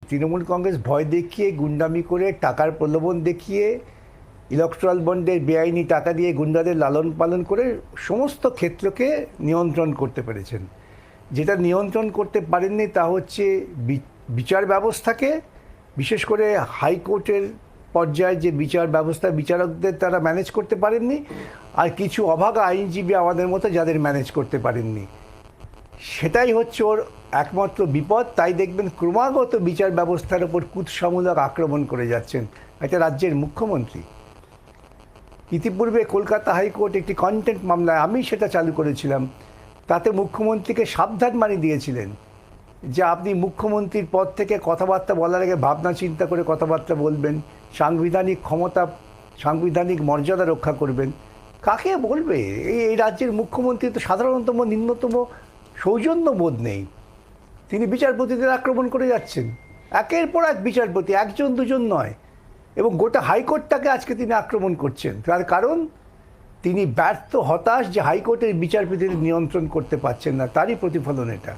তৃণমূল কংগ্রেস ভয় দেখিয়ে, গুন্ডামি করে, টাকার প্রলোভন দেখিয়ে, ইলেকট্রাল বন্ডের বেআইনি টাকা দিয়ে গুন্ডাদের লালন পালন করে সমস্ত ক্ষেত্রকে নিয়ন্ত্রণ করতে পেরেছেন। যেটা নিয়ন্ত্রণ করতে পারেননি তা হচ্ছে বিচার ব্যবস্থাকে, বিশেষ করে হাইকোর্টের পর্যায়ে যে বিচার ব্যবস্থা, বিচারকদের তারা ম্যানেজ করতে পারেননি, আর কিছু অভাগা আইনজীবী আমাদের মতো যাদের ম্যানেজ করতে পারেননি। সেটাই হচ্ছে ওর একমাত্র বিপদ। তাই দেখবেন ক্রমাগত বিচার ব্যবস্থার ওপর কুৎসামূলক আক্রমণ করে যাচ্ছেন একটা রাজ্যের মুখ্যমন্ত্রী। ইতিপূর্বে কলকাতা হাইকোর্ট একটি কন্টেন্ট মামলায় আমি সেটা চালু করেছিলাম, তাতে মুখ্যমন্ত্রীকে সাবধানবাণী দিয়েছিলেন যে আপনি মুখ্যমন্ত্রীর পদ থেকে কথাবার্তা বলার আগে ভাবনা চিন্তা করে কথাবার্তা বলবেন, সাংবিধানিক ক্ষমতা, সাংবিধানিক মর্যাদা রক্ষা করবেন। কাকে বলবে? এই রাজ্যের মুখ্যমন্ত্রী তো সাধারণতম নিম্নতম সৌজন্য বোধ নেই। তিনি বিচারপতিদের আক্রমণ করে যাচ্ছেন, একের পর এক বিচারপতি, একজন দুজন নয়, এবং গোটা হাইকোর্টটাকে আজকে তিনি আক্রমণ করছেন। তার কারণ তিনি ব্যর্থ, হতাশ যে হাইকোর্টের বিচারপতিদের নিয়ন্ত্রণ করতে পারছেন না, তারই প্রতিফলন এটা।